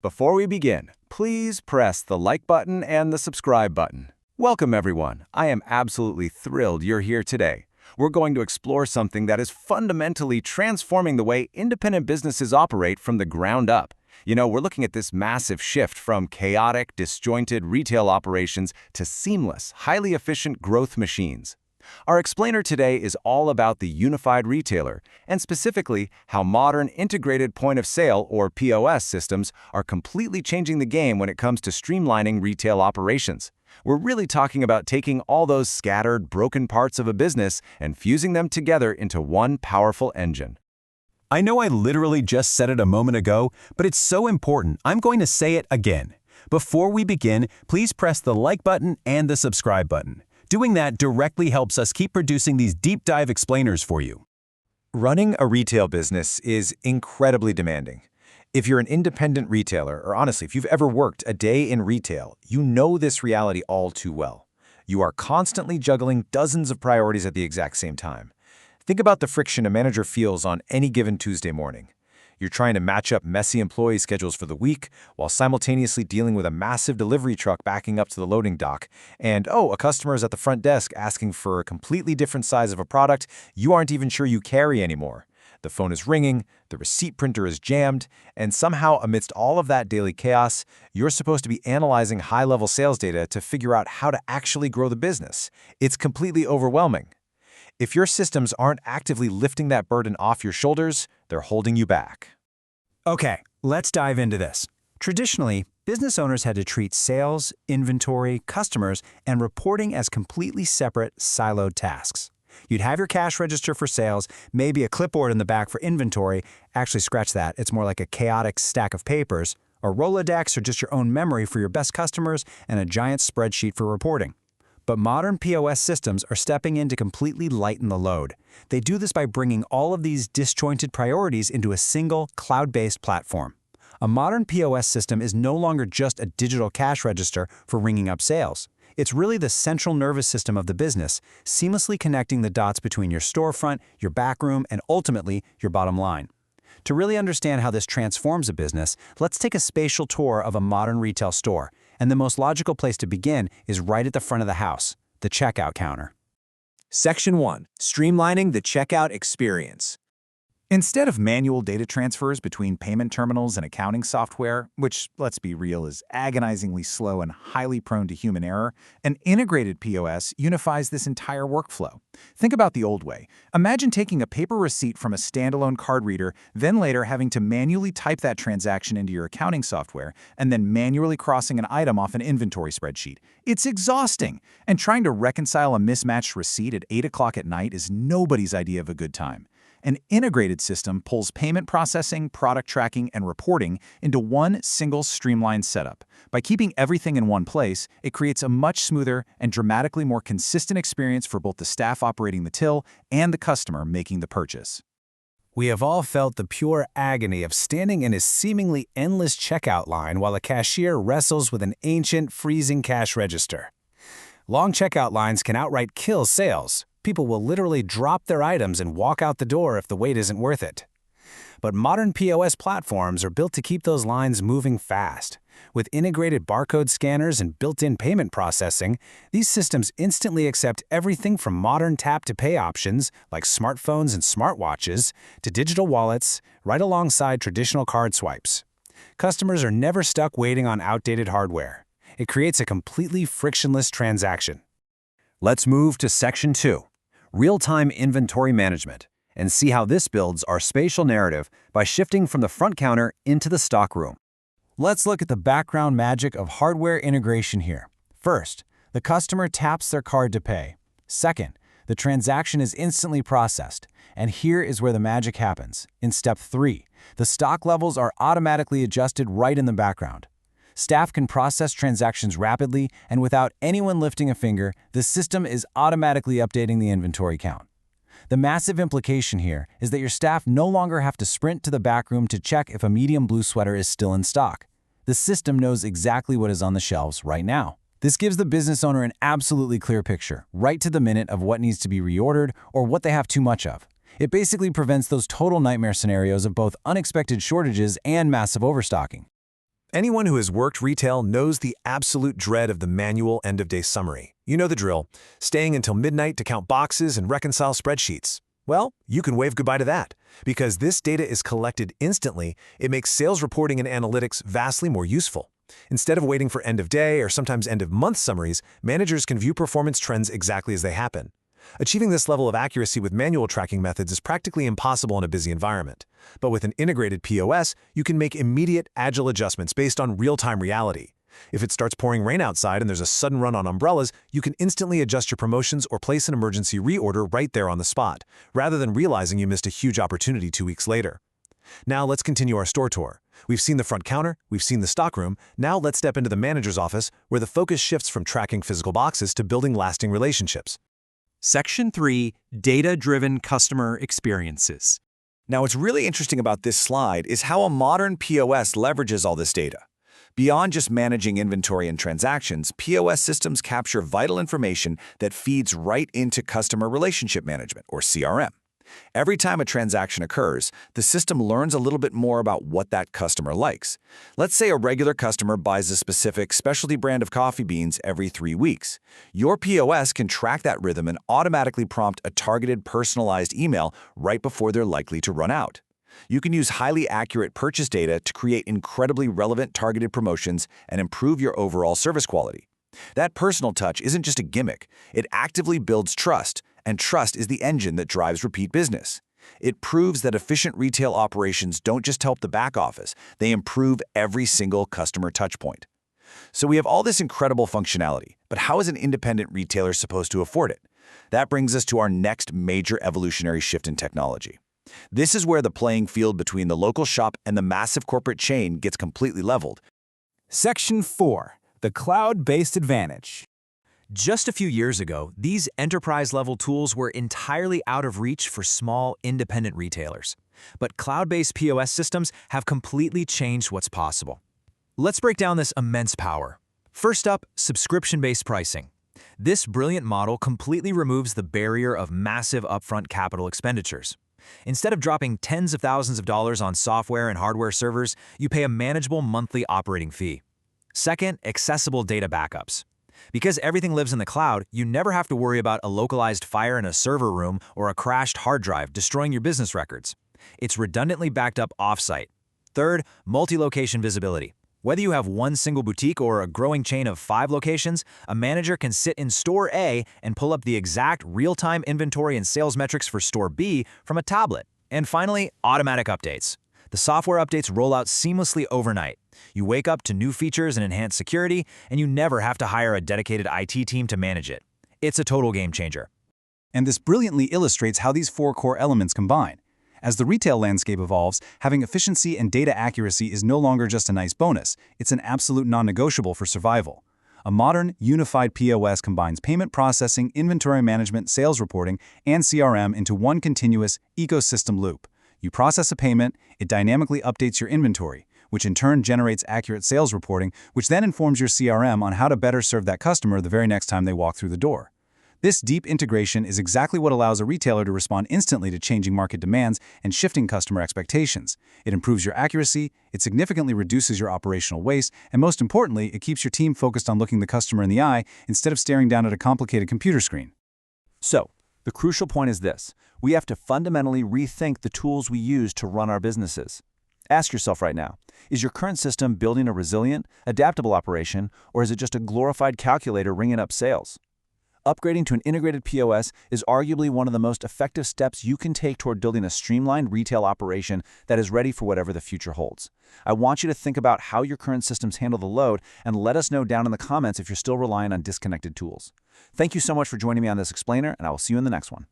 Before we begin, please press the like button and the subscribe button. Welcome, everyone. I am absolutely thrilled you're here today. We're going to explore something that is fundamentally transforming the way independent businesses operate from the ground up. We're looking at this massive shift from chaotic, disjointed retail operations to seamless, highly efficient growth machines. Our explainer today is all about the unified retailer, and specifically how modern integrated point-of-sale or POS systems are completely changing the game when it comes to streamlining retail operations. We're really talking about taking all those scattered, broken parts of a business and fusing them together into one powerful engine. I know I literally just said it a moment ago, but it's so important, I'm going to say it again. Before we begin, please press the like button and the subscribe button. Doing that directly helps us keep producing these deep dive explainers for you. Running a retail business is incredibly demanding. If you're an independent retailer, or honestly, if you've ever worked a day in retail, you know this reality all too well. You are constantly juggling dozens of priorities at the exact same time. Think about the friction a manager feels on any given Tuesday morning. You're trying to match up messy employee schedules for the week while simultaneously dealing with a massive delivery truck backing up to the loading dock. And a customer is at the front desk asking for a completely different size of a product you aren't even sure you carry anymore. The phone is ringing, the receipt printer is jammed, and somehow amidst all of that daily chaos, you're supposed to be analyzing high-level sales data to figure out how to actually grow the business. It's completely overwhelming. If your systems aren't actively lifting that burden off your shoulders, they're holding you back. Okay, let's dive into this. Traditionally, business owners had to treat sales, inventory, customers, and reporting as completely separate, siloed tasks. You'd have your cash register for sales, maybe a clipboard in the back for inventory. Actually, scratch that. It's more like a chaotic stack of papers, a Rolodex, or just your own memory for your best customers, and a giant spreadsheet for reporting. But modern POS systems are stepping in to completely lighten the load. They do this by bringing all of these disjointed priorities into a single, cloud-based platform. A modern POS system is no longer just a digital cash register for ringing up sales. It's really the central nervous system of the business, seamlessly connecting the dots between your storefront, your backroom, and ultimately, your bottom line. To really understand how this transforms a business, let's take a spatial tour of a modern retail store. And the most logical place to begin is right at the front of the house, the checkout counter. Section 1. Streamlining the checkout experience. Instead of manual data transfers between payment terminals and accounting software, which, let's be real, is agonizingly slow and highly prone to human error, an integrated POS unifies this entire workflow. Think about the old way. Imagine taking a paper receipt from a standalone card reader, then later having to manually type that transaction into your accounting software, and then manually crossing an item off an inventory spreadsheet. It's exhausting, and trying to reconcile a mismatched receipt at 8 o'clock at night is nobody's idea of a good time. An integrated system pulls payment processing, product tracking, and reporting into one single streamlined setup. By keeping everything in one place, it creates a much smoother and dramatically more consistent experience for both the staff operating the till and the customer making the purchase. We have all felt the pure agony of standing in a seemingly endless checkout line while a cashier wrestles with an ancient, freezing cash register. Long checkout lines can outright kill sales. People will literally drop their items and walk out the door if the wait isn't worth it. But modern POS platforms are built to keep those lines moving fast. With integrated barcode scanners and built-in payment processing, these systems instantly accept everything from modern tap-to-pay options like smartphones and smartwatches to digital wallets right alongside traditional card swipes. Customers are never stuck waiting on outdated hardware. It creates a completely frictionless transaction. Let's move to Section 2, Real-Time Inventory Management, and see how this builds our spatial narrative by shifting from the front counter into the stockroom. Let's look at the background magic of hardware integration here. First, the customer taps their card to pay. Second, the transaction is instantly processed. And here is where the magic happens. In step 3, the stock levels are automatically adjusted right in the background. Staff can process transactions rapidly, and without anyone lifting a finger, the system is automatically updating the inventory count. The massive implication here is that your staff no longer have to sprint to the back room to check if a medium blue sweater is still in stock. The system knows exactly what is on the shelves right now. This gives the business owner an absolutely clear picture, right to the minute, of what needs to be reordered or what they have too much of. It basically prevents those total nightmare scenarios of both unexpected shortages and massive overstocking. Anyone who has worked retail knows the absolute dread of the manual end-of-day summary. You know the drill, staying until midnight to count boxes and reconcile spreadsheets. Well, you can wave goodbye to that. Because this data is collected instantly, it makes sales reporting and analytics vastly more useful. Instead of waiting for end-of-day or sometimes end-of-month summaries, managers can view performance trends exactly as they happen. Achieving this level of accuracy with manual tracking methods is practically impossible in a busy environment. But with an integrated POS, you can make immediate, agile adjustments based on real-time reality. If it starts pouring rain outside and there's a sudden run on umbrellas, you can instantly adjust your promotions or place an emergency reorder right there on the spot, rather than realizing you missed a huge opportunity 2 weeks later. Now let's continue our store tour. We've seen the front counter, we've seen the stockroom, now let's step into the manager's office, where the focus shifts from tracking physical boxes to building lasting relationships. Section 3, Data-Driven Customer Experiences. Now, what's really interesting about this slide is how a modern POS leverages all this data. Beyond just managing inventory and transactions, POS systems capture vital information that feeds right into customer relationship management, or CRM. Every time a transaction occurs, the system learns a little bit more about what that customer likes. Let's say a regular customer buys a specific specialty brand of coffee beans every 3 weeks. Your POS can track that rhythm and automatically prompt a targeted, personalized email right before they're likely to run out. You can use highly accurate purchase data to create incredibly relevant targeted promotions and improve your overall service quality. That personal touch isn't just a gimmick. It actively builds trust, and trust is the engine that drives repeat business. It proves that efficient retail operations don't just help the back office, they improve every single customer touchpoint. So we have all this incredible functionality, but how is an independent retailer supposed to afford it? That brings us to our next major evolutionary shift in technology. This is where the playing field between the local shop and the massive corporate chain gets completely leveled. Section 4. The Cloud-Based Advantage. Just a few years ago, these enterprise-level tools were entirely out of reach for small, independent retailers. But cloud-based POS systems have completely changed what's possible. Let's break down this immense power. First up, subscription-based pricing. This brilliant model completely removes the barrier of massive upfront capital expenditures. Instead of dropping tens of thousands of dollars on software and hardware servers, you pay a manageable monthly operating fee. Second, accessible data backups. Because everything lives in the cloud, you never have to worry about a localized fire in a server room or a crashed hard drive destroying your business records. It's redundantly backed up off-site. Third, multi-location visibility. Whether you have one single boutique or a growing chain of 5 locations, a manager can sit in Store A and pull up the exact real-time inventory and sales metrics for Store B from a tablet. And finally, automatic updates. The software updates roll out seamlessly overnight. You wake up to new features and enhanced security, and you never have to hire a dedicated IT team to manage it. It's a total game changer. And this brilliantly illustrates how these 4 core elements combine. As the retail landscape evolves, having efficiency and data accuracy is no longer just a nice bonus, it's an absolute non-negotiable for survival. A modern, unified POS combines payment processing, inventory management, sales reporting, and CRM into one continuous ecosystem loop. You process a payment, it dynamically updates your inventory, which in turn generates accurate sales reporting, which then informs your CRM on how to better serve that customer the very next time they walk through the door. This deep integration is exactly what allows a retailer to respond instantly to changing market demands and shifting customer expectations. It improves your accuracy, it significantly reduces your operational waste, and most importantly, it keeps your team focused on looking the customer in the eye instead of staring down at a complicated computer screen. So, the crucial point is this: we have to fundamentally rethink the tools we use to run our businesses. Ask yourself right now, is your current system building a resilient, adaptable operation, or is it just a glorified calculator ringing up sales? Upgrading to an integrated POS is arguably one of the most effective steps you can take toward building a streamlined retail operation that is ready for whatever the future holds. I want you to think about how your current systems handle the load and let us know down in the comments if you're still relying on disconnected tools. Thank you so much for joining me on this explainer, and I will see you in the next one.